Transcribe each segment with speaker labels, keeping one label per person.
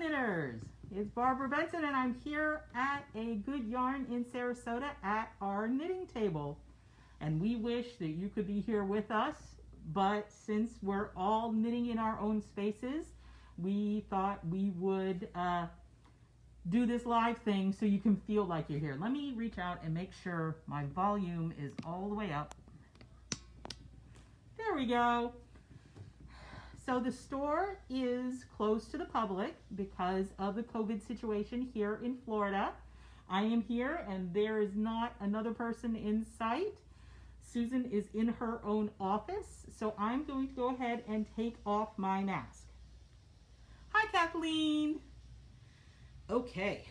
Speaker 1: Knitters. It's Barbara Benson and I'm here at a Good Yarn in Sarasota at our knitting table. And we wish that you could be here with us, but since we're all knitting in our own spaces, we thought we would do this live thing so you can feel like you're here. Let me reach out and make sure my volume is all the way up. There we go. So the store is closed to the public because of the COVID situation here in Florida. I am here and there is not another person in sight. Susan is in her own office, so I'm going to go ahead and take off my mask. Hi, Kathleen. Okay,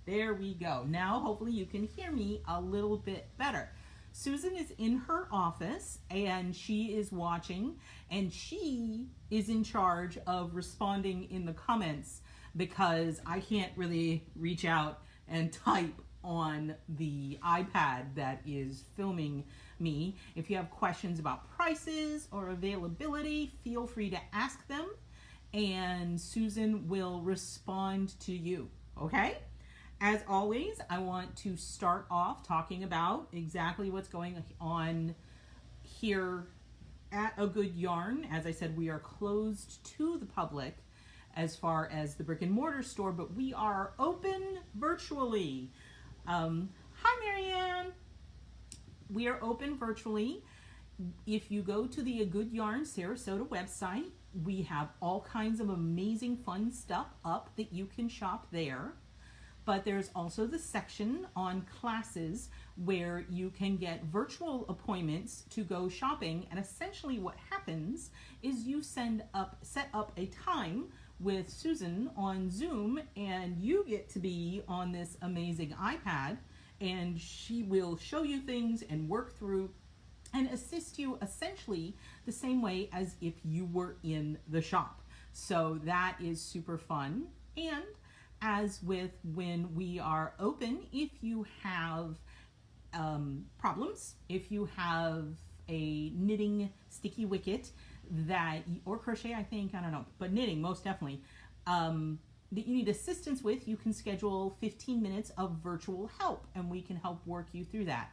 Speaker 1: there we go. Now hopefully you can hear me a little bit better. Susan is in her office and she is watching, and she is in charge of responding in the comments because I can't really reach out and type on the iPad that is filming me. If you have questions about prices or availability, feel free to ask them and Susan will respond to you, okay? As always, I want to start off talking about exactly what's going on here at A Good Yarn. As I said, we are closed to the public as far as the brick and mortar store, but we are open virtually. Hi, Marianne. We are open virtually. If you go to the A Good Yarn Sarasota website, we have all kinds of amazing fun stuff up that you can shop there. But there's also the section on classes where you can get virtual appointments to go shopping. And essentially what happens is you set up a time with Susan on Zoom and you get to be on this amazing iPad and she will show you things and work through and assist you essentially the same way as if you were in the shop. So that is super fun. And as with when we are open, if you have problems, if you have a knitting sticky wicket that, or crochet, I think, I don't know, but knitting most definitely, that you need assistance with, you can schedule 15 minutes of virtual help and we can help work you through that.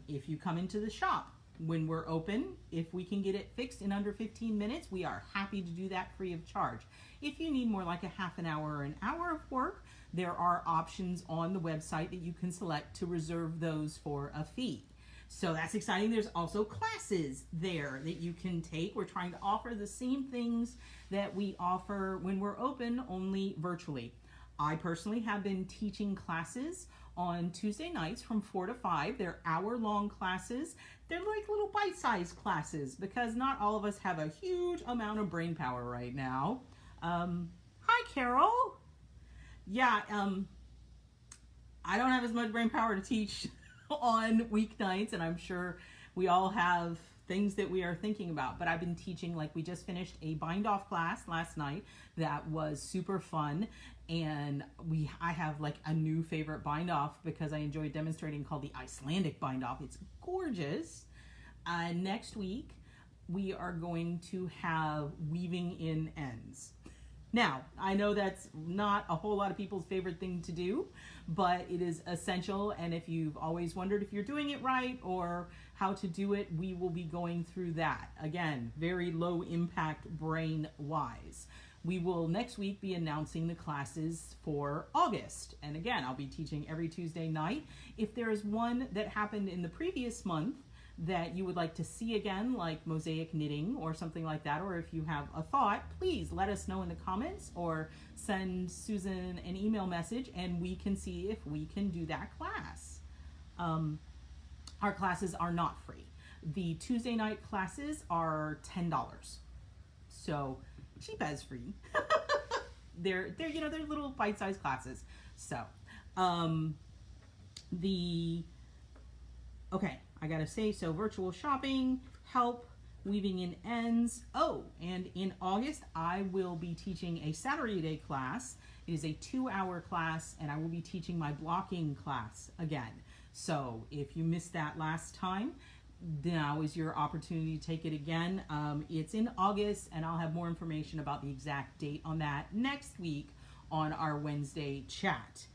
Speaker 1: If you come into the shop when we're open, if we can get it fixed in under 15 minutes, we are happy to do that free of charge. If you need more like a half an hour or an hour of work, there are options on the website that you can select to reserve those for a fee. So that's exciting. There's also classes there that you can take. We're trying to offer the same things that we offer when we're open, only virtually. I personally have been teaching classes on Tuesday nights from 4 to 5. They're hour-long classes. They're like little bite-sized classes because not all of us have a huge amount of brain power right now. Hi, Carol. Yeah, I don't have as much brain power to teach on weeknights, and I'm sure we all have things that we are thinking about, but I've been teaching, like we just finished a bind-off class last night that was super fun, and I have like a new favorite bind-off because I enjoy demonstrating, called the Icelandic bind-off. It's gorgeous. Next week, we are going to have weaving in ends. Now, I know that's not a whole lot of people's favorite thing to do, but it is essential, and if you've always wondered if you're doing it right or how to do it, we will be going through that. Again, very low impact brain-wise. We will next week be announcing the classes for August, and again, I'll be teaching every Tuesday night. If there is one that happened in the previous month that you would like to see again, like mosaic knitting or something like that, or if you have a thought, please let us know in the comments or send Susan an email message and we can see if we can do that class. Our classes are not free. The Tuesday night classes are $10. So cheap as free. they're little bite-sized classes. So okay, I gotta say, so virtual shopping, help, weaving in ends. Oh, and in August, I will be teaching a Saturday day class. It is a 2-hour class, and I will be teaching my blocking class again. So if you missed that last time, now is your opportunity to take it again. It's in August, and I'll have more information about the exact date on that next week on our Wednesday chat.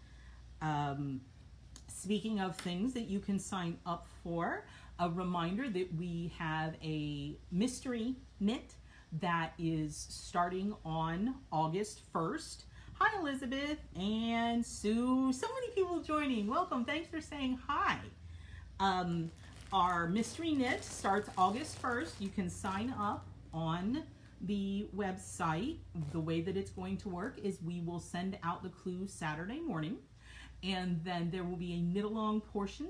Speaker 1: Speaking of things that you can sign up for, a reminder that we have a mystery knit that is starting on August 1st. Hi, Elizabeth and Sue. So many people joining. Welcome. Thanks for saying hi. Our mystery knit starts August 1st. You can sign up on the website. The way that it's going to work is we will send out the clue Saturday morning, and then there will be a knit along portion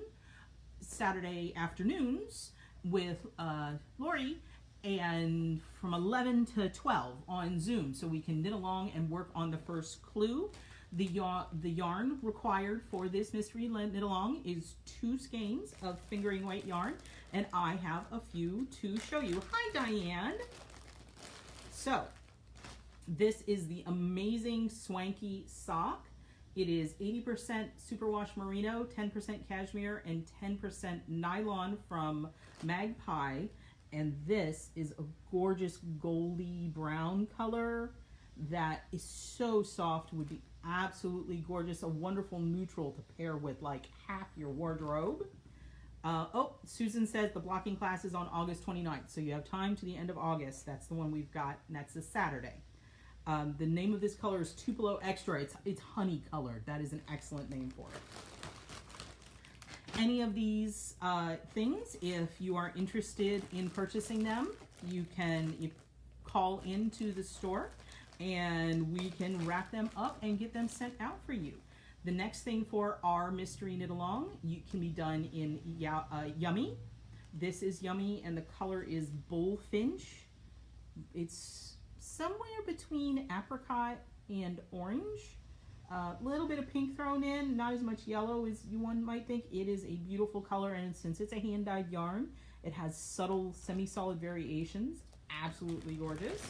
Speaker 1: Saturday afternoons with Lori, and from 11 to 12 on Zoom, so we can knit along and work on the first clue. The yarn required for this mystery knit along is 2 skeins of fingering weight yarn, and I have a few to show you. Hi, Diane. So this is the amazing swanky sock. It is 80% superwash merino, 10% cashmere, and 10% nylon from Magpie. And this is a gorgeous goldy brown color that is so soft, would be absolutely gorgeous. A wonderful neutral to pair with like half your wardrobe. Oh, Susan says the blocking class is on August 29th. So you have time to the end of August. That's the one we've got, and that's a Saturday. The name of this color is Tupelo Extra. It's honey colored. That is an excellent name for it. Any of these things, if you are interested in purchasing them, you can call into the store and we can wrap them up and get them sent out for you. The next thing for our mystery knit along, can be done in Yummy. This is Yummy, and the color is Bullfinch. It's somewhere between apricot and orange. A little bit of pink thrown in, not as much yellow as one might think. It is a beautiful color, and since it's a hand-dyed yarn, it has subtle semi-solid variations. Absolutely gorgeous.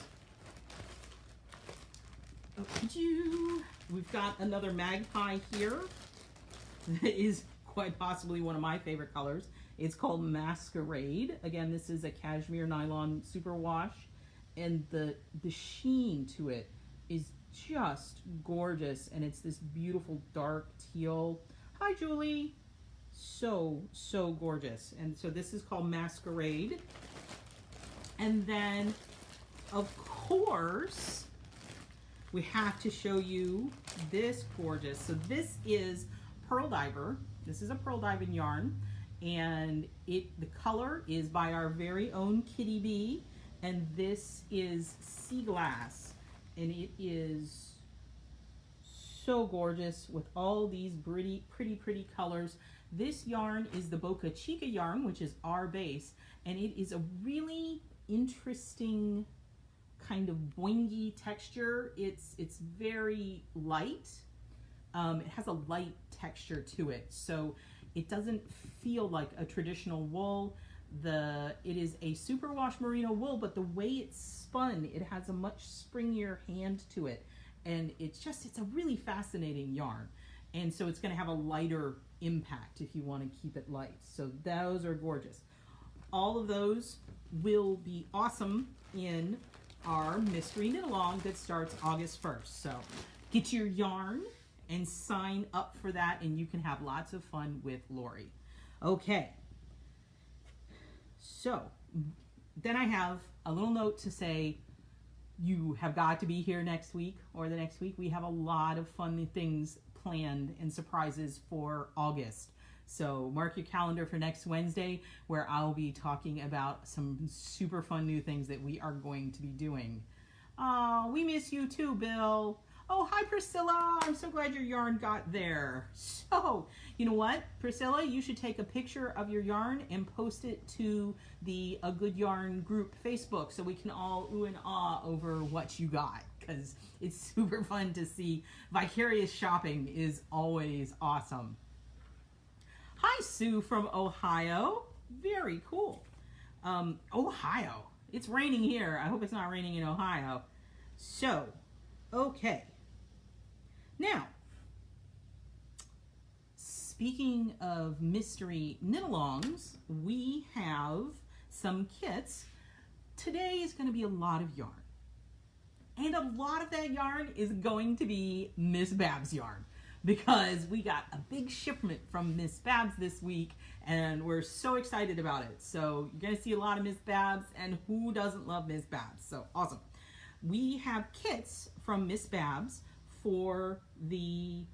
Speaker 1: We've got another Magpie here that is quite possibly one of my favorite colors. It's called Masquerade. Again, this is a cashmere nylon superwash, and the sheen to it is just gorgeous, and it's this beautiful dark teal. Hi, Julie. So gorgeous. And so this is called Masquerade. And then, of course, we have to show you this gorgeous. So this is Pearl Diver. This is a Pearl Diving yarn, and the color is by our very own Kitty Bee, and this is Sea Glass, and it is so gorgeous with all these pretty colors. This yarn is the Boca Chica yarn, which is our base, and it is a really interesting kind of boingy texture. It's very light. It has a light texture to it, so it doesn't feel like a traditional wool. It is a superwash merino wool, but the way it's spun, it has a much springier hand to it, and it's a really fascinating yarn. And so it's going to have a lighter impact if you want to keep it light. So those are gorgeous. All of those will be awesome in our mystery knit along that starts August 1st. So get your yarn and sign up for that, and you can have lots of fun with Lori. Okay. So then I have a little note to say you have got to be here next week or the next week. We have a lot of fun things planned and surprises for August. So mark your calendar for next Wednesday, where I'll be talking about some super fun new things that we are going to be doing. Oh, we miss you too, Bill. Oh, hi, Priscilla. I'm so glad your yarn got there. So, you know what, Priscilla, you should take a picture of your yarn and post it to the A Good Yarn group Facebook so we can all ooh and ah over what you got, because it's super fun to see. Vicarious shopping is always awesome. Hi, Sue from Ohio. Very cool. Ohio. It's raining here. I hope it's not raining in Ohio. So, okay. Now, speaking of mystery knit-alongs, we have some kits. Today is going to be a lot of yarn. And a lot of that yarn is going to be Miss Babs yarn, because we got a big shipment from Miss Babs this week and we're so excited about it. So you're going to see a lot of Miss Babs, and who doesn't love Miss Babs? So awesome. We have kits from Miss Babs for the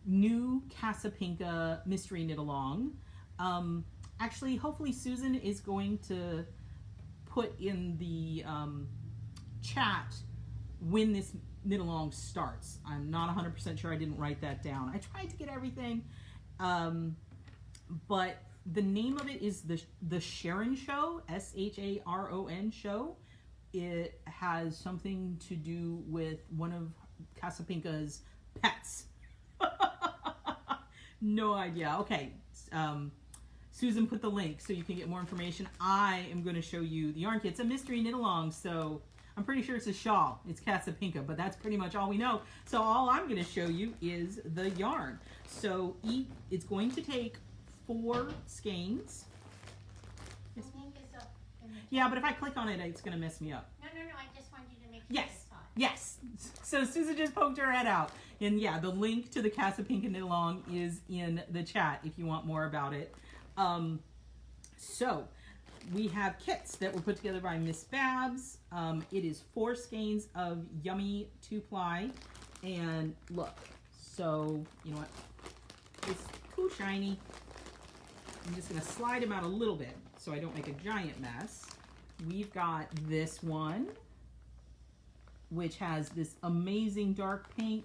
Speaker 1: new Casapinka mystery knit along. Actually, hopefully Susan is going to put in the chat when this knit along starts. I'm not 100% sure, I didn't write that down. I tried to get everything, but the name of it is the Sharon Show, SHARON show. It has something to do with one of Casapinka's pets. No idea. Okay, Susan put the link so you can get more information. I am going to show you the yarn kit. It's a mystery knit along, so I'm pretty sure it's a shawl. It's Casapinka, but that's pretty much all we know. So all I'm going to show you is the yarn. So it's going to take 4 skeins.
Speaker 2: The link is up in the
Speaker 1: Yeah, but if I click on it, it's going to mess me up.
Speaker 2: No, I just want you to make sure
Speaker 1: Yes,
Speaker 2: it's hot.
Speaker 1: yes. So Susan just poked her head out. And yeah, the link to the Casapinka knit along is in the chat if you want more about it. So we have kits that were put together by Miss Babs. It is 4 skeins of yummy 2-ply. And look, so you know what? It's too shiny. I'm just gonna slide them out a little bit so I don't make a giant mess. We've got this one, which has this amazing dark pink,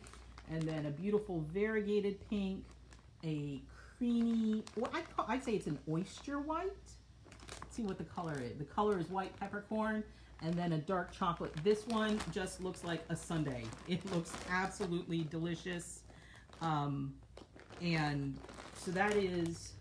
Speaker 1: and then a beautiful variegated pink, a creamy, well, I'd say it's an oyster white. Let's see what the color is. The color is white peppercorn, and then a dark chocolate. This one just looks like a sundae. It looks absolutely delicious. And so that is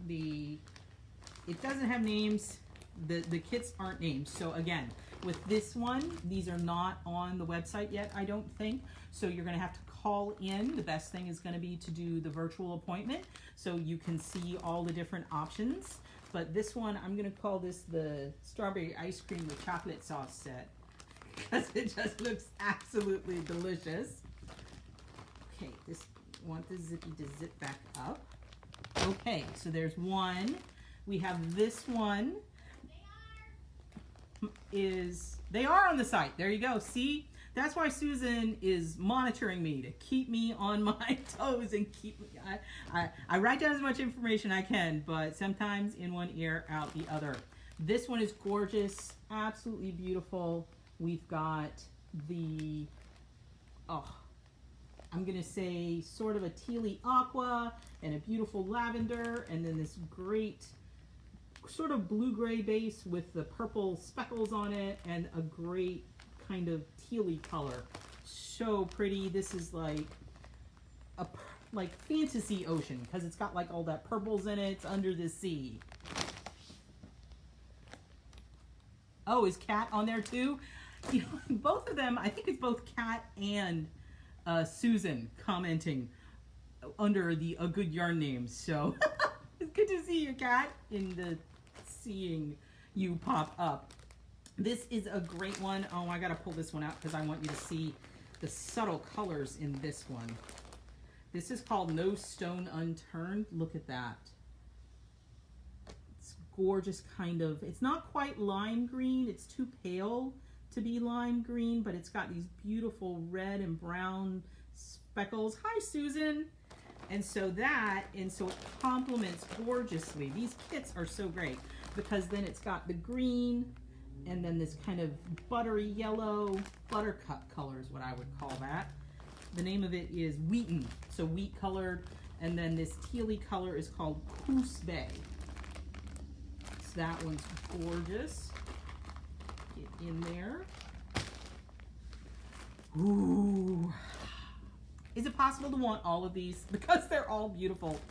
Speaker 1: it doesn't have names. The kits aren't named. So again, with this one, these are not on the website yet, I don't think. So you're gonna have to call in. The best thing is gonna be to do the virtual appointment so you can see all the different options. But this one, I'm gonna call this the strawberry ice cream with chocolate sauce set, because it just looks absolutely delicious. Okay, want the zippy to zip back up. Okay, so there's one. We have this one. They are on the site. There you go. See, that's why Susan is monitoring me, to keep me on my toes and keep me. I write down as much information I can, but sometimes in one ear, out the other. This one is gorgeous, absolutely beautiful. We've got the, I'm gonna say sort of a tealy aqua and a beautiful lavender, and then this great sort of blue-gray base with the purple speckles on it, and a great kind of tealy color. So pretty. This is like a fantasy ocean, because it's got like all that purples in it. It's under the sea. Oh, is Kat on there too? You know, both of them, I think it's both Kat and Susan commenting under the A Good Yarn names. So it's good to see you, Kat, in the seeing you pop up. This is a great one. Oh, I gotta pull this one out because I want you to see the subtle colors in this one. This is called No Stone Unturned. Look at that. It's gorgeous, kind of. It's not quite lime green. It's too pale to be lime green, but it's got these beautiful red and brown speckles. Hi, Susan. And so it complements gorgeously. These kits are so great, because then it's got the green and then this kind of buttery yellow, buttercup color is what I would call that. The name of it is Wheaten, so wheat colored, and then this tealy color is called Coos Bay. So that one's gorgeous. Get in there. Ooh. Is it possible to want all of these? Because they're all beautiful.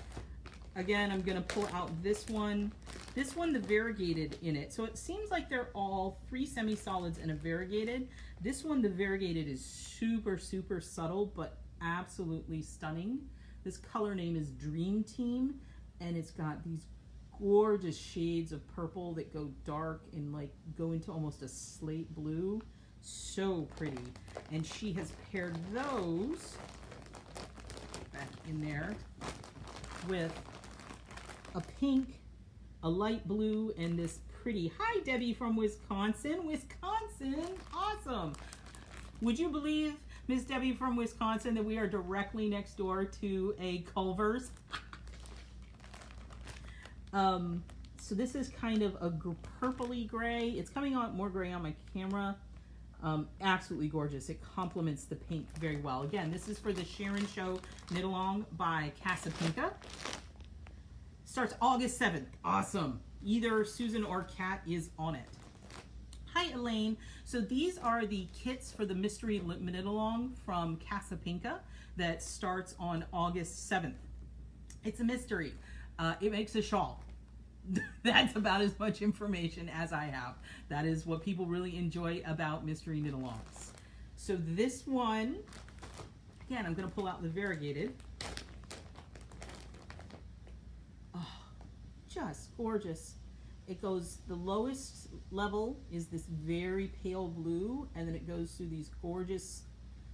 Speaker 1: Again, I'm gonna pull out this one. This one, the variegated in it. So it seems like they're all 3 semi-solids and a variegated. This one, the variegated is super, super subtle, but absolutely stunning. This color name is Dream Team, and it's got these gorgeous shades of purple that go dark and like go into almost a slate blue. So pretty. And she has paired those back in there with a pink, a light blue, and this pretty, hi Debbie from Wisconsin. Wisconsin, awesome. Would you believe, Miss Debbie from Wisconsin, that we are directly next door to a Culver's? So this is kind of a purpley gray. It's coming out more gray on my camera. Absolutely gorgeous. It complements the pink very well. Again, this is for the Sharon Show Knit Along by Casapinka. Starts August 7th. Awesome. Either Susan or Kat is on it. Hi Elaine. So these are the kits for the Mystery Knit Along from Casapinka that starts on August 7th. It's a mystery. It makes a shawl. That's about as much information as I have. That is what people really enjoy about Mystery Knit Alongs. So this one, again, I'm going to pull out the variegated. Oh, just gorgeous. It goes, the lowest level is this very pale blue, and then it goes through these gorgeous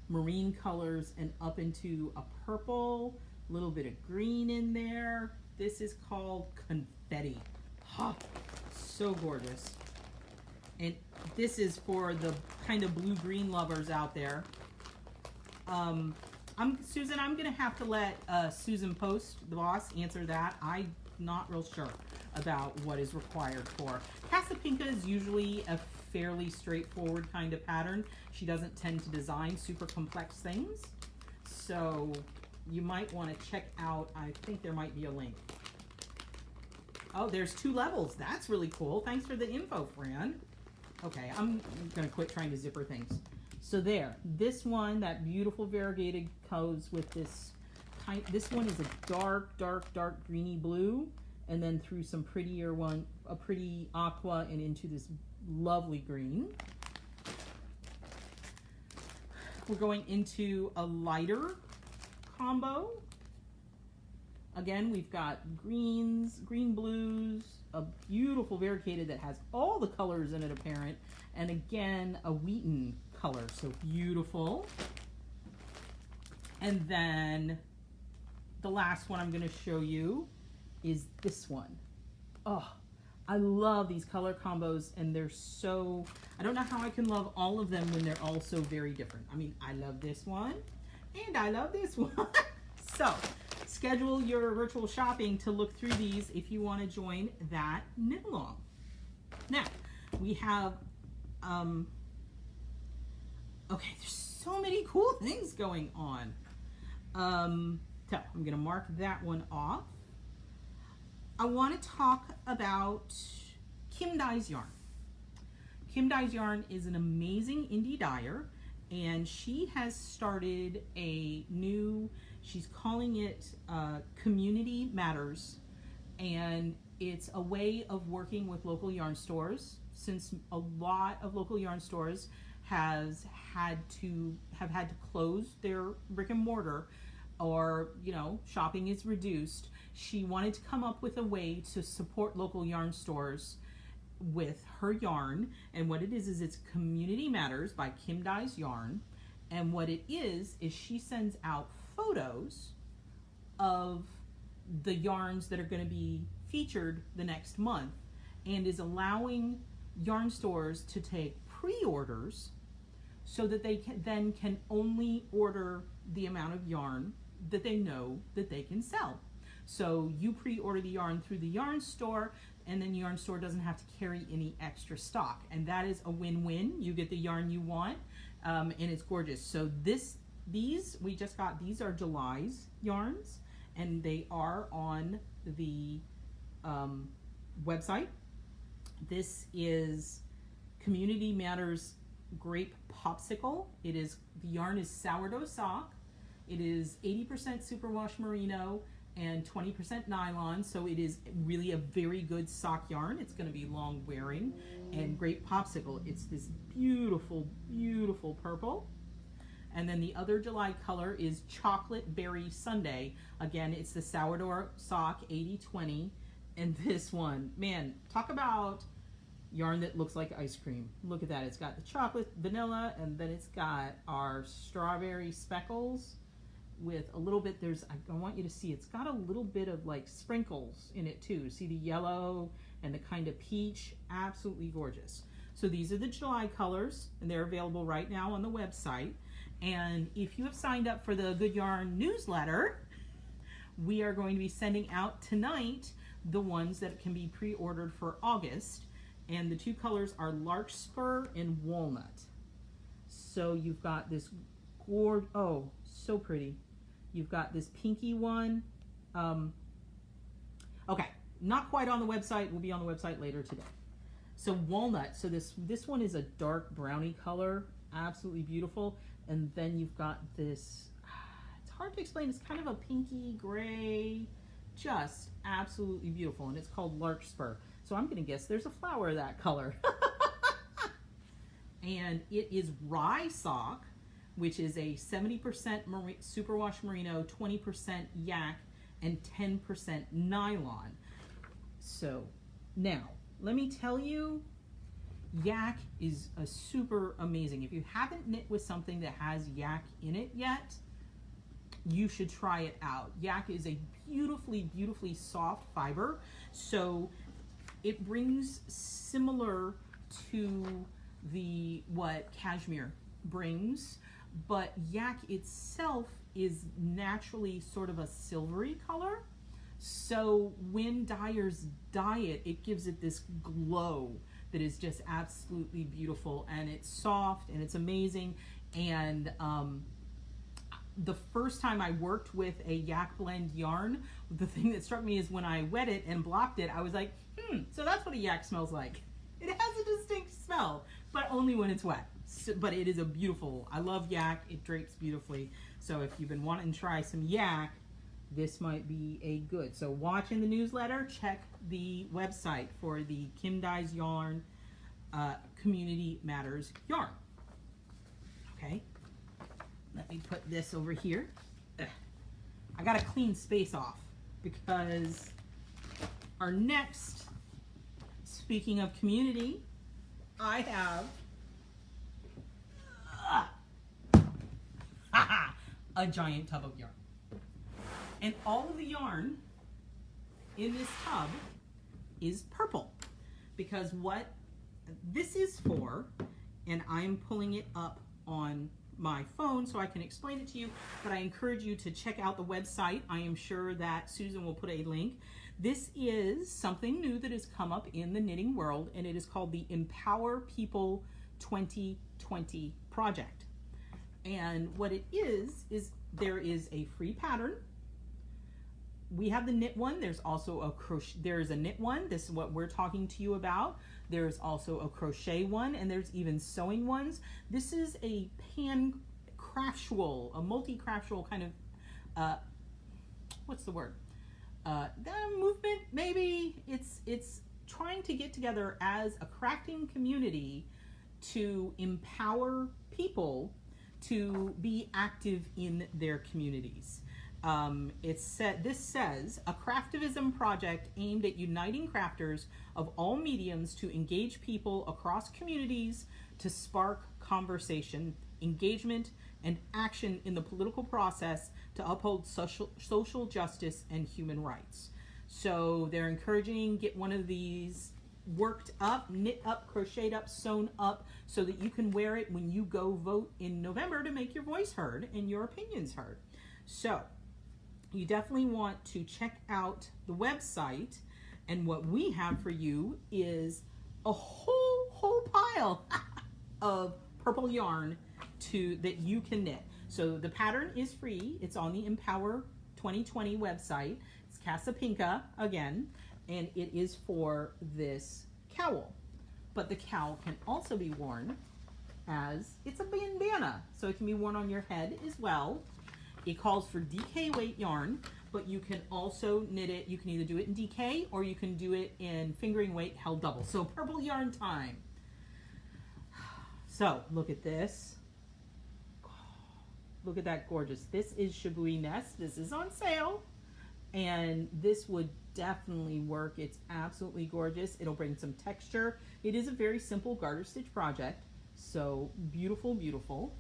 Speaker 1: marine colors and up into a purple, a little bit of green in there. This is called Confetti. Oh, so gorgeous. And this is for the kind of blue-green lovers out there. Susan, I'm gonna have to let Susan Post, the boss, answer that. I'm not real sure about what is required for. Casapinka is usually a fairly straightforward kind of pattern. She doesn't tend to design super complex things. So you might want to check out, I think there might be a link. Oh, there's 2 levels. That's really cool. Thanks for the info, Fran. Okay, I'm going to quit trying to zipper things. So there, this one, that beautiful variegated goes with this kind. This one is a dark, dark, dark greeny blue, and then through some prettier one, a pretty aqua, and into this lovely green. We're going into a lighter combo. Again, we've got greens, green blues, a beautiful variegated that has all the colors in it apparent, and again, a wheaten color, so beautiful. And then the last one I'm going to show you is this one. Oh, I love these color combos, and they're so, I don't know how I can love all of them when they're all so very different. I mean, I love this one, and I love this one. So, schedule your virtual shopping to look through these if you want to join that knit along. Now, we have, okay, there's so many cool things going on. So, I'm going to mark that one off. I want to talk about Kim Dye's Yarn. Kim Dye's Yarn is an amazing indie dyer, and she has started a new, she's calling it Community Matters, and it's a way of working with local yarn stores, since a lot of local yarn stores have had to close their brick and mortar, or, you know, shopping is reduced. She wanted to come up with a way to support local yarn stores with her yarn, and what it is it's Community Matters by Kim Dye's Yarn, and what it is she sends out photos of the yarns that are going to be featured the next month, and is allowing yarn stores to take pre-orders so that they can only order the amount of yarn that they know that they can sell. So you pre-order the yarn through the yarn store, and then the yarn store doesn't have to carry any extra stock, and that is a win-win. You get the yarn you want, and it's gorgeous. So these we just got, these are July's yarns, and they are on the website. This is Community Matters Grape Popsicle. It is, the yarn is sourdough sock. It is 80% superwash merino and 20% nylon, so it is really a very good sock yarn. It's going to be long wearing. And Grape Popsicle, it's this beautiful, beautiful purple. And then the other July color is Chocolate Berry Sundae. Again, it's the sourdough sock 80/20. And this one, man, talk about yarn that looks like ice cream. Look at that. It's got the chocolate, vanilla, and then it's got our strawberry speckles with a little bit, I want you to see, it's got a little bit of like sprinkles in it too. See the yellow and the kind of peach? Absolutely gorgeous. So these are the July colors, and they're available right now on the website. And if you have signed up for the Good Yarn newsletter, we are going to be sending out tonight the ones that can be pre-ordered for August. And the two colors are Larkspur and Walnut. So you've got this oh, so pretty. You've got this pinky one. Okay, not quite on the website. We'll be on the website later today. So Walnut, so this one is a dark brownie color, absolutely beautiful. And then you've got this, it's hard to explain, it's kind of a pinky gray, just absolutely beautiful. And it's called Larkspur. So I'm gonna guess there's a flower of that color. And it is Rye Sock, which is a 70% superwash merino, 20% yak, and 10% nylon. So now, let me tell you, yak is a super amazing. If you haven't knit with something that has yak in it yet, you should try it out. Yak is a beautifully, beautifully soft fiber. So it brings similar to what cashmere brings, but yak itself is naturally sort of a silvery color. So when dyers dye it, it gives it this glow that is just absolutely beautiful, and it's soft and it's amazing. And the first time I worked with a yak blend yarn, the thing that struck me is when I wet it and blocked it, I was like, so that's what a yak smells like. It has a distinct smell, but only when it's wet. So, but it is a beautiful, I love yak, it drapes beautifully. So if you've been wanting to try some yak, this might be a good. So watch in the newsletter, check the website for the Kim Dyes Yarn Community Matters yarn. Okay, let me put this over here. I gotta clean space off because our next, speaking of community, I have a giant tub of yarn. And all of the yarn in this tub is purple, because what this is for, and I'm pulling it up on my phone so I can explain it to you, but I encourage you to check out the website. I am sure that Susan will put a link. This is something new that has come up in the knitting world, and it is called the emPower People 2020 project. And what it is there is a free pattern. We have the knit one. There's also a crochet. There's a knit one. This is what we're talking to you about. There's also a crochet one, and there's even sewing ones. This is a pan-craftual, a multi-craftual kind of, what's the word? Movement, maybe. It's trying to get together as a crafting community to empower people to be active in their communities. This says, a craftivism project aimed at uniting crafters of all mediums to engage people across communities to spark conversation, engagement, and action in the political process to uphold social justice and human rights. So they're encouraging, get one of these worked up, knit up, crocheted up, sewn up, so that you can wear it when you go vote in November to make your voice heard and your opinions heard. So you definitely want to check out the website, and what we have for you is a whole pile of purple yarn that you can knit. So the pattern is free. It's on the emPower 2020 website. It's Casapinka again, and it is for this cowl. But the cowl can also be worn as, it's a bandana, so it can be worn on your head as well. It calls for DK weight yarn, but you can also knit it. You can either do it in DK or you can do it in fingering weight held double. So purple yarn time. So look at this. Look at that gorgeous. This is Shabui Nest. This is on sale. And this would definitely work. It's absolutely gorgeous. It'll bring some texture. It is a very simple garter stitch project. So beautiful, beautiful.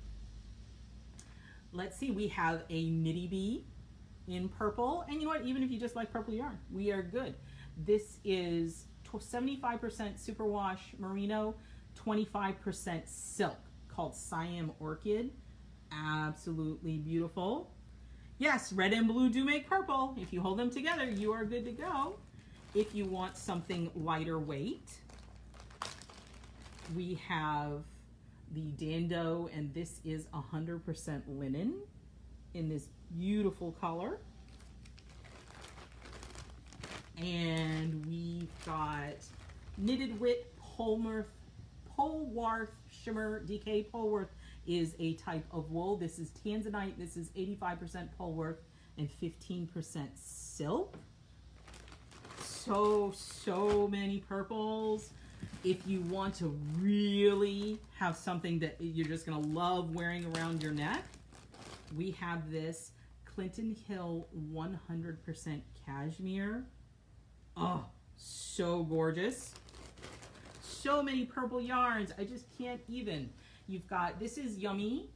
Speaker 1: Let's see, we have a Nitty Bee in purple. And you know what, even if you just like purple yarn, we are good. This is 75% superwash merino, 25% silk, called Siam Orchid. Absolutely beautiful. Yes, red and blue do make purple. If you hold them together, you are good to go. If you want something lighter weight, we have the Dando, and this is 100% linen in this beautiful color. And we've got Knitted Wit Polwarth Shimmer DK. Polwarth is a type of wool. This is Tanzanite. This is 85% Polwarth and 15% silk. So many purples. If you want to really have something that you're just gonna love wearing around your neck, we have this Clinton Hill 100% cashmere. Oh, so gorgeous. So many purple yarns, I just can't even. You've got, this is Yummy.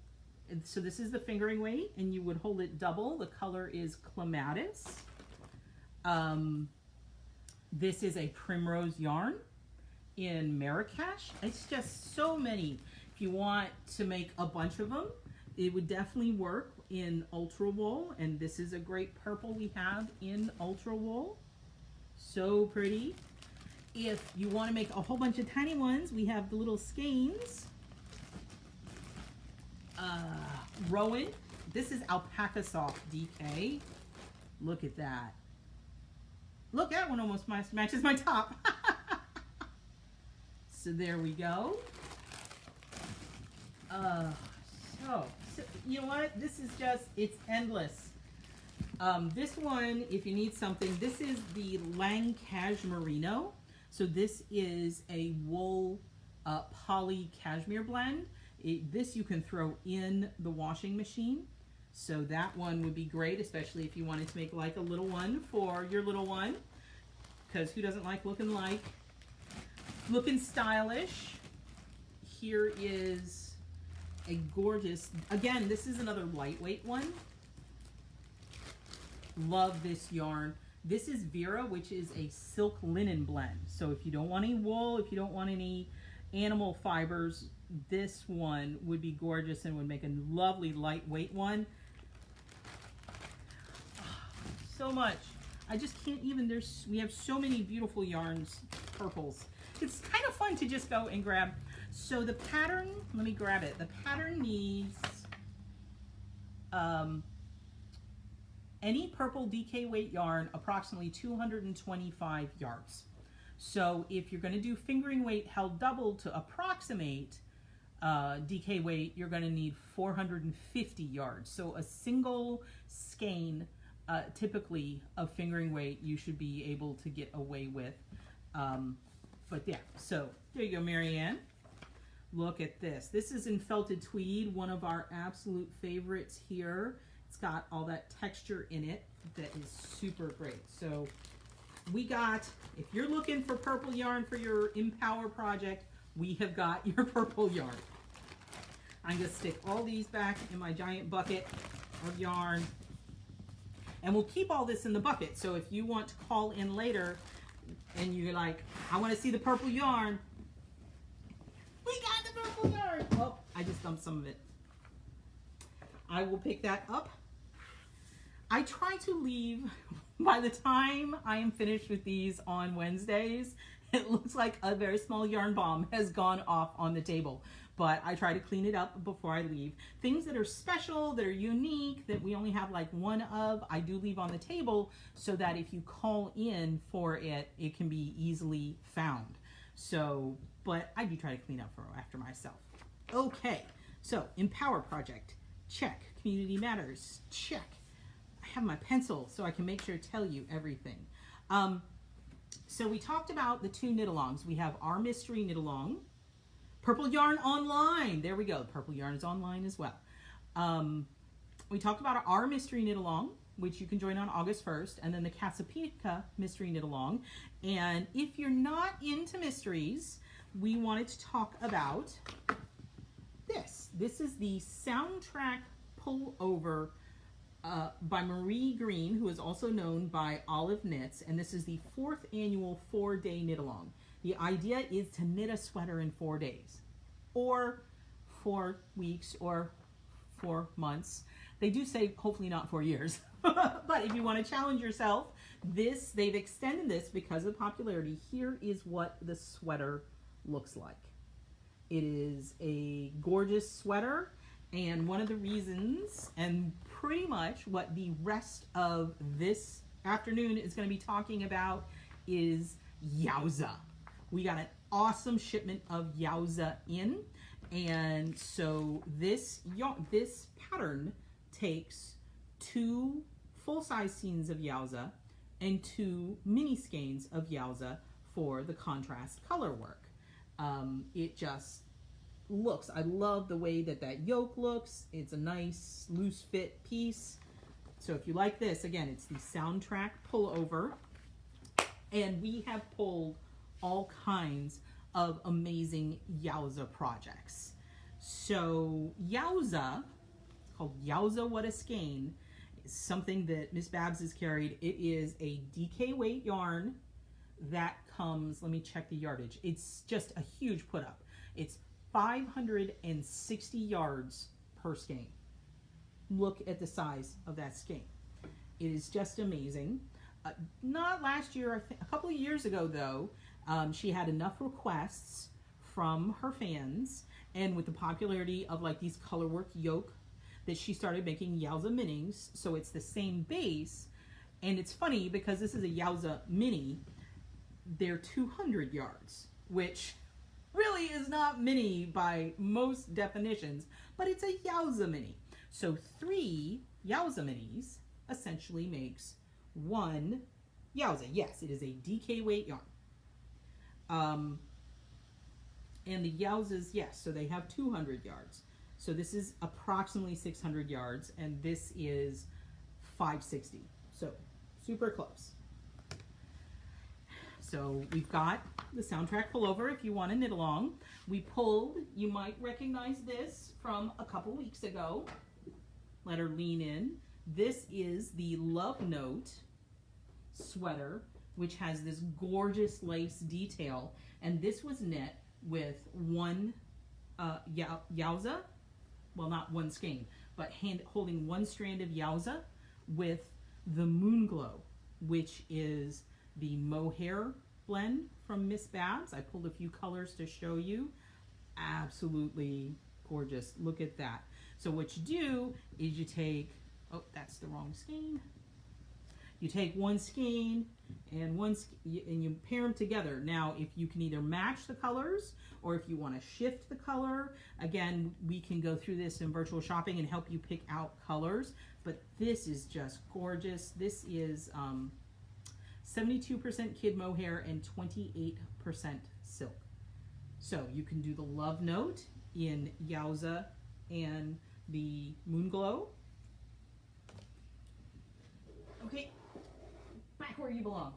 Speaker 1: So this is the fingering weight, and you would hold it double. The color is Clematis. This is a Primrose yarn in Marrakesh. It's just so many. If you want to make a bunch of them, it would definitely work in ultra wool, and this is a great purple we have in ultra wool. So pretty. If you want to make a whole bunch of tiny ones, we have the little skeins. Rowan, this is Alpaca Soft DK. Look at that. Look, that one almost matches my top. So there we go. So you know what? This is just, it's endless. This one, if you need something, this is the Lang Cashmere Merino. So this is a wool poly cashmere blend. This you can throw in the washing machine. So that one would be great, especially if you wanted to make like a little one for your little one. Because who doesn't like looking stylish? Here is a gorgeous, again, this is another lightweight one. Love this yarn. This is Vera, which is a silk linen blend. So if you don't want any wool, if you don't want any animal fibers, this one would be gorgeous and would make a lovely lightweight one. So much. I just can't even, we have so many beautiful yarns, purples. It's kind of fun to just go and grab. So the pattern, let me grab it. The pattern needs any purple DK weight yarn, approximately 225 yards. So if you're going to do fingering weight held double to approximate DK weight, you're going to need 450 yards. So a single skein, typically of fingering weight, you should be able to get away with. But yeah, so there you go, Marianne. Look at this. This is in felted tweed, one of our absolute favorites here. It's got all that texture in it that is super great. So we got, if you're looking for purple yarn for your emPower project, we have got your purple yarn. I'm going to stick all these back in my giant bucket of yarn. And we'll keep all this in the bucket. So if you want to call in later and you're like, I want to see the purple yarn, we got the purple yarn. Oh, I just dumped some of it. I will pick that up. I try to leave, by the time I am finished with these on Wednesdays, it looks like a very small yarn bomb has gone off on the table. But I try to clean it up before I leave. Things that are special, that are unique, that we only have like one of, I do leave on the table so that if you call in for it, it can be easily found. So, but I do try to clean up after myself. Okay, so emPower project, check. Community matters, check. I have my pencil so I can make sure to tell you everything. So we talked about the two knit-alongs. We have our mystery knit-along, Purple Yarn Online. There we go. Purple Yarn is online as well. we talked about our mystery knit along, which you can join on August 1st, and then the Casapinka mystery knit along. And if you're not into mysteries, we wanted to talk about this. This is the soundtrack pullover by Marie Green, who is also known by Olive Knits, and this is the 4th annual 4-day knit along. The idea is to knit a sweater in 4 days, or 4 weeks, or 4 months. They do say hopefully not 4 years, but if you want to challenge yourself, they've extended this because of popularity. Here is what the sweater looks like. It is a gorgeous sweater, and one of the reasons, and pretty much what the rest of this afternoon is going to be talking about, is Yowza. We got an awesome shipment of Yowza in, and so this pattern takes 2 full-size skeins of Yowza and 2 mini skeins of Yowza for the contrast color work. It just looks, I love the way that yoke looks. It's a nice loose fit piece. So if you like this, again, it's the soundtrack pullover, and we have pulled all kinds of amazing Yowza projects. So Yowza, it's called Yowza What a Skein, is something that Miss Babs has carried. It is a DK weight yarn that comes, let me check the yardage. It's just a huge put up. It's 560 yards per skein. Look at the size of that skein. It is just amazing. Not last year, I think a couple of years ago though, she had enough requests from her fans, and with the popularity of like these color work yoke, that she started making Yowza minis. So it's the same base, and it's funny because this is a Yowza mini. They're 200 yards, which really is not mini by most definitions, but it's a Yowza mini. So 3 Yowza minis essentially makes 1 Yowza. Yes, it is a DK weight yarn. And the Yowzas, yes, so they have 200 yards. So this is approximately 600 yards, and this is 560. So super close. So we've got the soundtrack pullover if you want to knit along. We pulled, you might recognize this from a couple weeks ago. Let her lean in. This is the Love Note sweater, which has this gorgeous lace detail. And this was knit with 1 Yowza, well, not 1 skein, but holding 1 strand of Yowza with the Moon Glow, which is the mohair blend from Miss Babs. I pulled a few colors to show you. Absolutely gorgeous. Look at that. So what you do is you take, oh, that's the wrong skein. You take 1 skein and you pair them together. Now, if you can either match the colors or if you want to shift the color, again, we can go through this in virtual shopping and help you pick out colors. But this is just gorgeous. This is 72% kid mohair and 28% silk. So you can do the Love Note in Yowza and the Moon Glow. Okay, back where you belong.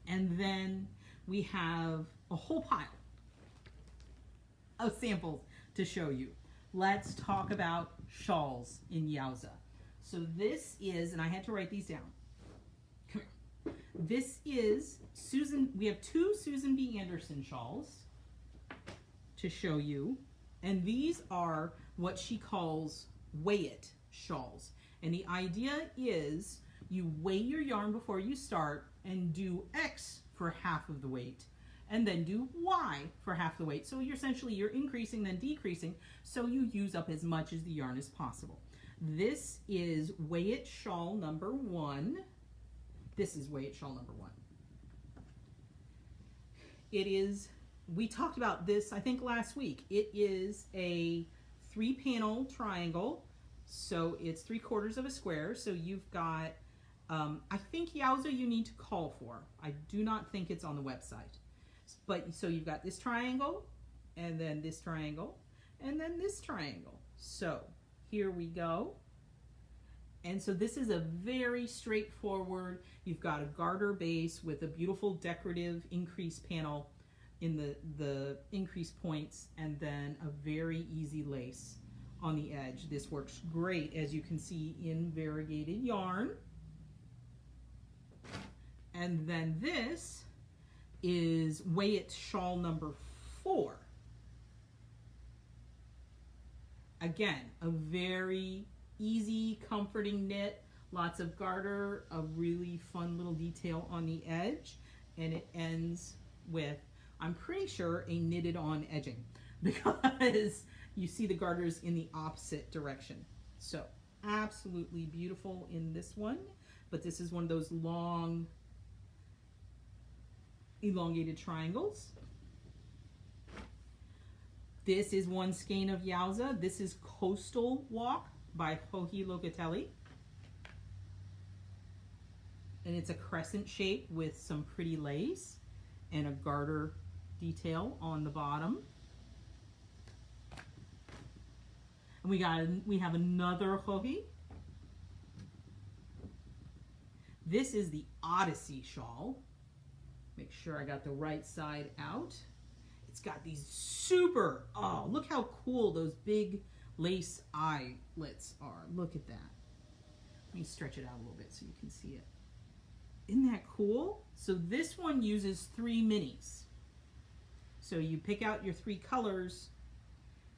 Speaker 1: And then we have a whole pile of samples to show you. Let's talk about shawls in Yowza. So this is, and I had to write these down. Come here. This is Susan, we have 2 Susan B. Anderson shawls to show you. And these are what she calls weigh it shawls. And the idea is you weigh your yarn before you start and do X for half of the weight, and then do Y for half the weight. So you're increasing then decreasing, so you use up as much as the yarn as possible. This is Weigh It shawl number 1. This is Weigh It shawl number 1. It is, we talked about this I think last week. It is a 3-panel triangle. So it's 3/4 of a square. So you've got, I think Yowza you need to call for. I do not think it's on the website. But so you've got this triangle, and then this triangle, and then this triangle. So here we go. And so this is a very straightforward, you've got a garter base with a beautiful decorative increase panel in the increase points, and then a very easy lace on the edge. This works great, as you can see, in variegated yarn. And then this is Weigh It shawl number 4. Again, a very easy, comforting knit, lots of garter, a really fun little detail on the edge, and it ends with, I'm pretty sure, a knitted on edging, because you see the garters in the opposite direction. So absolutely beautiful in this one, but this is one of those long elongated triangles. This is one skein of Yowza. This is Coastal Walk by Joji Locatelli. And it's a crescent shape with some pretty lace and a garter detail on the bottom. And we have another Joji. This is the Odyssey shawl. Make sure I got the right side out. It's got these super, oh, look how cool those big lace eyelets are. Look at that. Let me stretch it out a little bit so you can see it. Isn't that cool? So this one uses 3 minis. So you pick out your 3 colors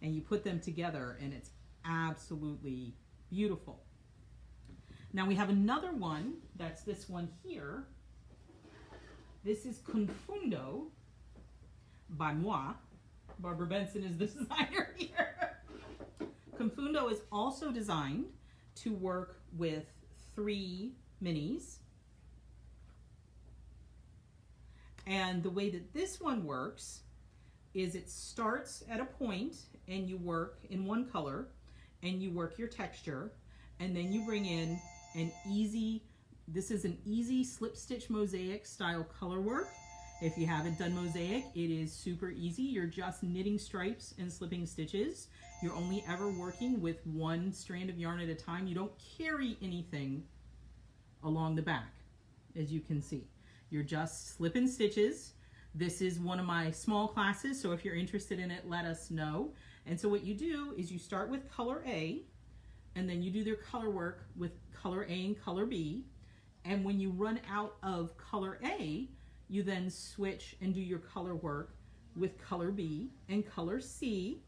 Speaker 1: and you put them together, and it's absolutely beautiful. Now we have another one, that's this one here. This is Confundo by moi. Barbara Benson is the designer here. Confundo is also designed to work with 3 minis. And the way that this one works is it starts at a point and you work in one color and you work your texture, and then you bring in an easy, this is an easy slip stitch mosaic style color work. If you haven't done mosaic, it is super easy. You're just knitting stripes and slipping stitches. You're only ever working with 1 strand of yarn at a time. You don't carry anything along the back, as you can see. You're just slipping stitches. This is one of my small classes, so if you're interested in it, let us know. And so what you do is you start with color A, and then you do their color work with color A and color B. And when you run out of color A, you then switch and do your color work with color B and color C.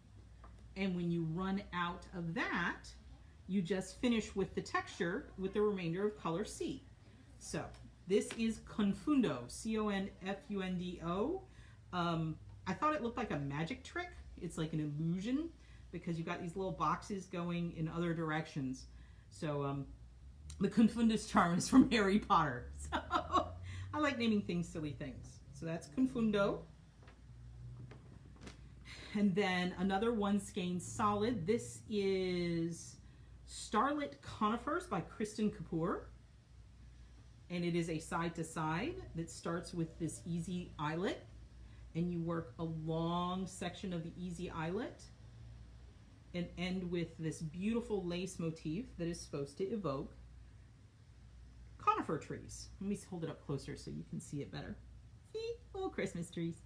Speaker 1: And when you run out of that, you just finish with the texture with the remainder of color C. So this is Confundo, C-O-N-F-U-N-D-O. I thought it looked like a magic trick. It's like an illusion because you got these little boxes going in other directions. So the Confundus charm is from Harry Potter. So I like naming things silly things. So that's Confundo. And then another 1 skein solid. This is Starlit Conifers by Kristen Kapoor. And it is a side to side that starts with this easy eyelet, and you work a long section of the easy eyelet and end with this beautiful lace motif that is supposed to evoke conifer trees. Let me hold it up closer so you can see it better. See, little Christmas trees.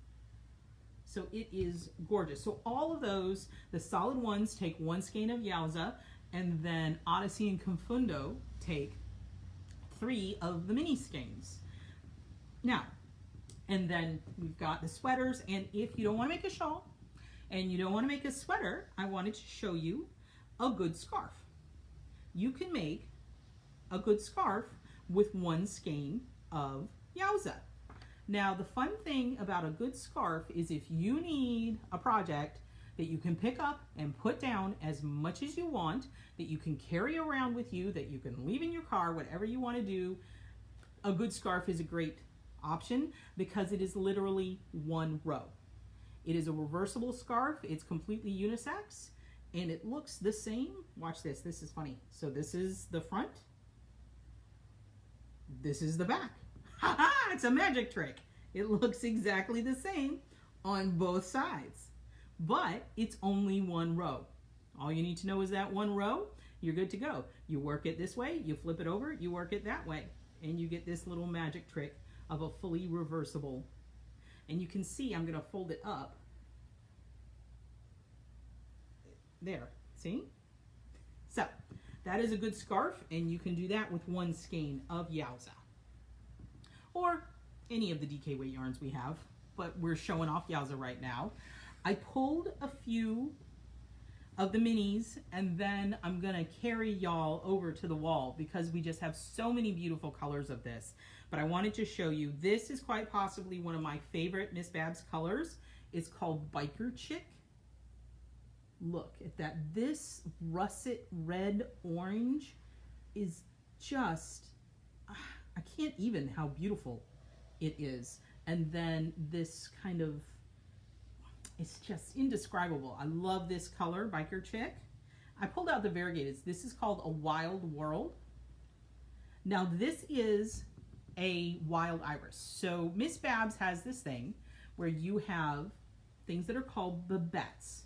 Speaker 1: So it is gorgeous. So all of those, the solid ones take 1 skein of Yowza, and then Odyssey and Confundo take 3 of the mini skeins. Now, and then we've got the sweaters, and if you don't want to make a shawl and you don't want to make a sweater, I wanted to show you a good scarf. You can make a good scarf with 1 skein of Yowza. Now, the fun thing about a good scarf is if you need a project that you can pick up and put down as much as you want, that you can carry around with you, that you can leave in your car, whatever you want to do, a good scarf is a great option because it is literally 1 row. It is a reversible scarf. It's completely unisex, and it looks the same. Watch this. This is funny. So this is the front. This is the back. Ha ha! It's a magic trick. It looks exactly the same on both sides, but it's only one row. All you need to know is that one row, you're good to go. You work it this way, you flip it over, you work it that way, and you get this little magic trick of a fully reversible. And you can see I'm going to fold it up. There, see? So, that is a good scarf, and you can do that with one skein of Yowza. Or any of the DK weight yarns we have, but we're showing off Yowza right now. I pulled a few of the minis, and then I'm gonna carry y'all over to the wall because we just have so many beautiful colors of this. But I wanted to show you, this is quite possibly one of my favorite Miss Babs colors. It's called Biker Chick. Look at that. This russet red orange is just, I can't even how beautiful it is. And then this kind of, it's just indescribable. I love this color, Biker Chick. I pulled out the variegated. This is called a Wild World. Now this is a wild iris. So Miss Babs has this thing where you have things that are called babettes.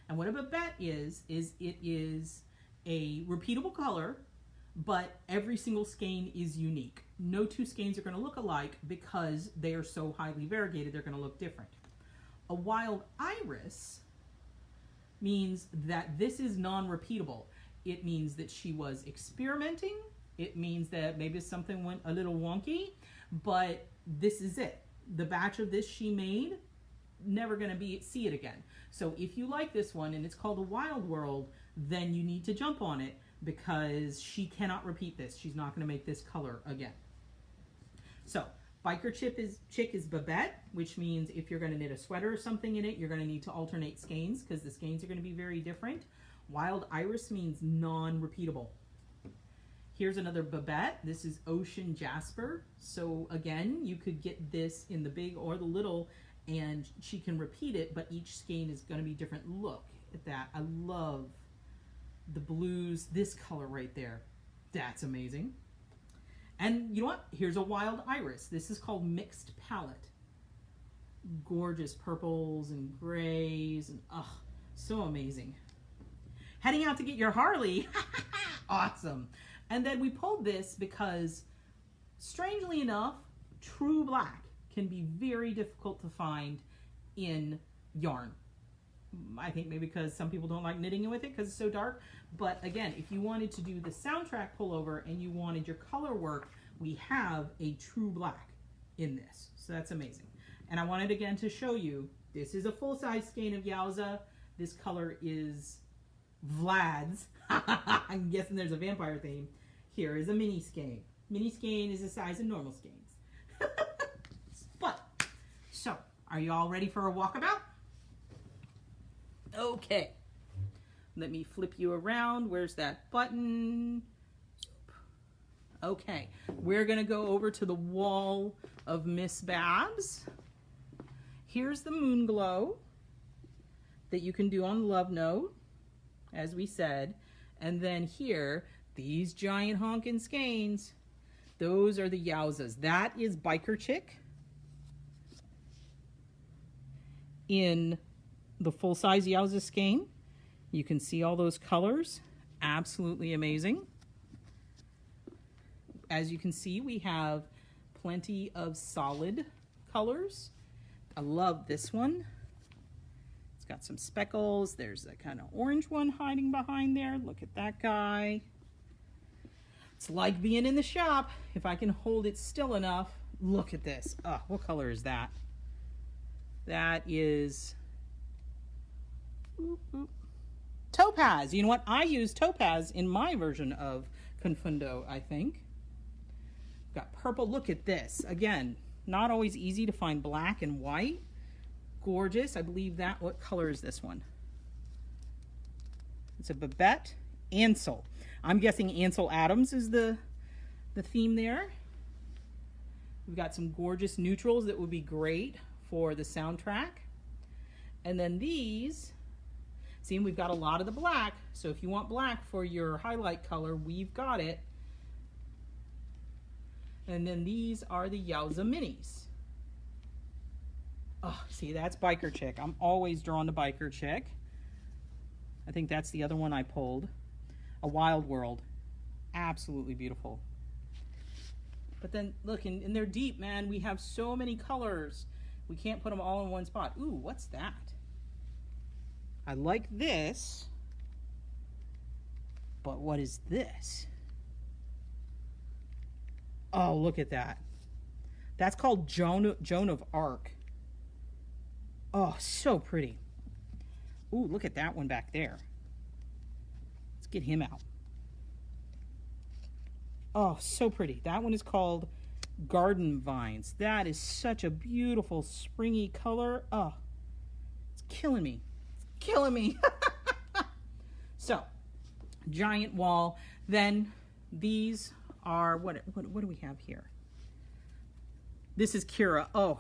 Speaker 1: And what a babette is it is a repeatable color, but every single skein is unique. No two skeins are going to look alike because they are so highly variegated, they're going to look different. A wild iris means that this is non-repeatable. It means that she was experimenting. It means that maybe something went a little wonky, but this is it. The batch of this she made, never going to see it again. So if you like this one and it's called a Wild World, then you need to jump on it because she cannot repeat this. She's not going to make this color again. So Biker Chick is babette, which means if you're going to knit a sweater or something in it, you're going to need to alternate skeins because the skeins are going to be very different. Wild Iris means non-repeatable. Here's another babette. This is Ocean Jasper. So again, you could get this in the big or the little, and she can repeat it, but each skein is going to be different. Look at that. I love the blues. This color right there. That's amazing. And you know what? Here's a Wild Iris. This is called Mixed Palette. Gorgeous purples and grays, and so amazing. Heading out to get your Harley. Awesome. And then we pulled this because, strangely enough, true black can be very difficult to find in yarn. I think maybe because some people don't like knitting with it because it's so dark. But again, if you wanted to do the soundtrack pullover and you wanted your color work, we have a true black in this. So that's amazing. And I wanted again to show you, this is a full-size skein of Yowza. This color is Vlad's. I'm guessing there's a vampire theme. Here is a mini skein. Mini skein is the size of normal skeins. But, so, are you all ready for a walkabout? Okay. Let me flip you around. Where's that button? Okay. We're going to go over to the wall of Miss Babs. Here's the moon glow that you can do on Love Note, as we said. And then here, these giant honkin' skeins, those are the Yowzas. That is Biker Chick in the full-size Yowza skein. You can see all those colors. Absolutely amazing. As you can see, we have plenty of solid colors. I love this one. It's got some speckles. There's a kind of orange one hiding behind there. Look at that guy. It's like being in the shop. If I can hold it still enough. Look at this. Oh, what color is that? That is topaz. You know what? I use topaz in my version of Confundo, I think. Got purple. Look at this. Again, not always easy to find black and white. Gorgeous. I believe that. What color is this one? It's a Babette Ansel. I'm guessing Ansel Adams is the theme there. We've got some gorgeous neutrals that would be great for the soundtrack. And then these, see, we've got a lot of the black. So if you want black for your highlight color, we've got it. And then these are the Yowza Minis. Oh, see, that's Biker Chick. I'm always drawn to Biker Chick. I think that's the other one I pulled. A Wild World. Absolutely beautiful. But then, look, and they're deep, man. We have so many colors. We can't put them all in one spot. Ooh, what's that? I like this. But what is this? Oh, look at that. That's called Joan of Arc. Oh, so pretty. Ooh, look at that one back there. Let's get him out. Oh, so pretty. That one is called Garden Vines. That is such a beautiful springy color. Oh, it's killing me. It's killing me. So, giant wall. Then these are, what do we have here? This is Kira. Oh,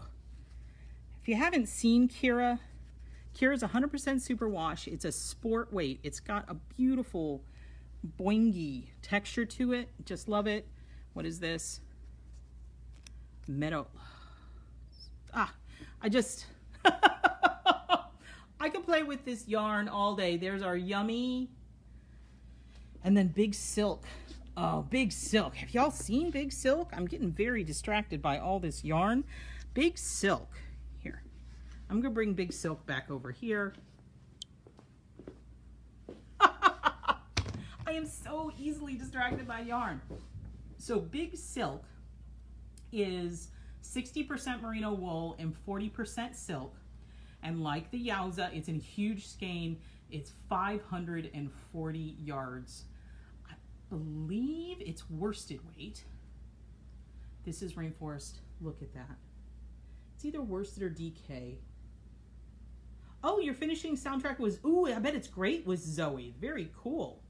Speaker 1: if you haven't seen Kira, Kira's 100% superwash. It's a sport weight. It's got a beautiful boingy texture to it. Just love it. What is this? Meadow. Ah, I just I could play with this yarn all day. There's our Yummy. And then Big Silk. Oh, Big Silk. Have y'all seen Big Silk? I'm getting very distracted by all this yarn. Big Silk. Here. I'm going to bring Big Silk back over here. I am so easily distracted by yarn. So Big Silk is 60% merino wool and 40% silk. And like the Yowza, it's in a huge skein. It's 540 yards. I believe it's worsted weight. This is Rainforest. Look at that. It's either worsted or DK. Oh, your finishing soundtrack was, ooh, I bet it's great, was Zoe. Very cool.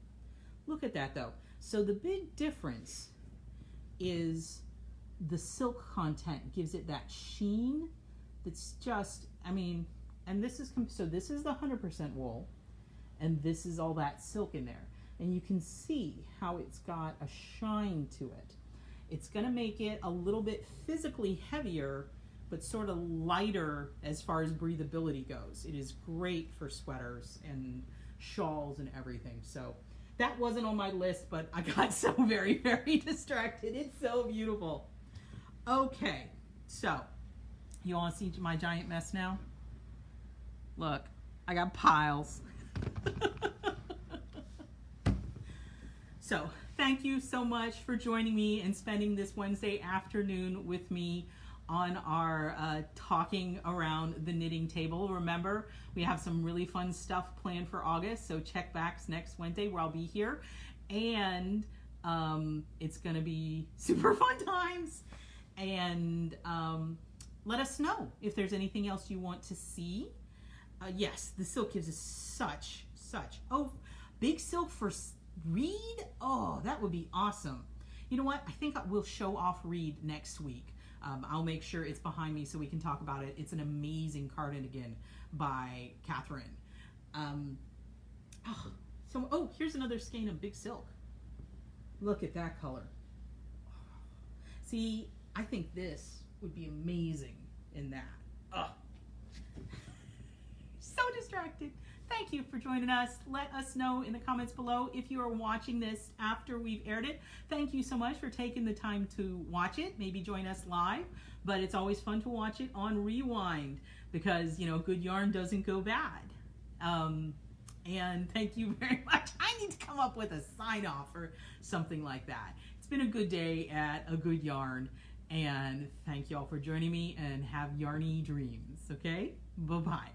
Speaker 1: Look at that though. So the big difference is the silk content gives it that sheen that's just, I mean, and this is, so this is the 100% wool and this is all that silk in there. And you can see how it's got a shine to it. It's gonna make it a little bit physically heavier, but sort of lighter as far as breathability goes. It is great for sweaters and shawls and everything. So that wasn't on my list, but I got so very, very distracted. It's so beautiful. Okay, so you want to see my giant mess now? Look, I got piles. So thank you so much for joining me and spending this Wednesday afternoon with me on our talking around the knitting table. Remember, we have some really fun stuff planned for August, so check back next Wednesday where I'll be here. And it's gonna be super fun times. And let us know if there's anything else you want to see. Yes, the silk gives us such, oh, Big Silk for Reed? Oh, that would be awesome. You know what? I think we'll show off Reed next week. I'll make sure it's behind me so we can talk about it. It's an amazing cardigan by Catherine. Oh, here's another skein of Big Silk. Look at that color. See, I think this would be amazing in that. Oh. So distracted. Thank you for joining us. Let us know in the comments below if you are watching this after we've aired it. Thank you so much for taking the time to watch it. Maybe join us live, but it's always fun to watch it on rewind because, you know, good yarn doesn't go bad. And thank you very much. I need to come up with a sign off or something like that. It's been a good day at A Good Yarn, and thank you all for joining me, and have yarny dreams, okay? Bye-bye.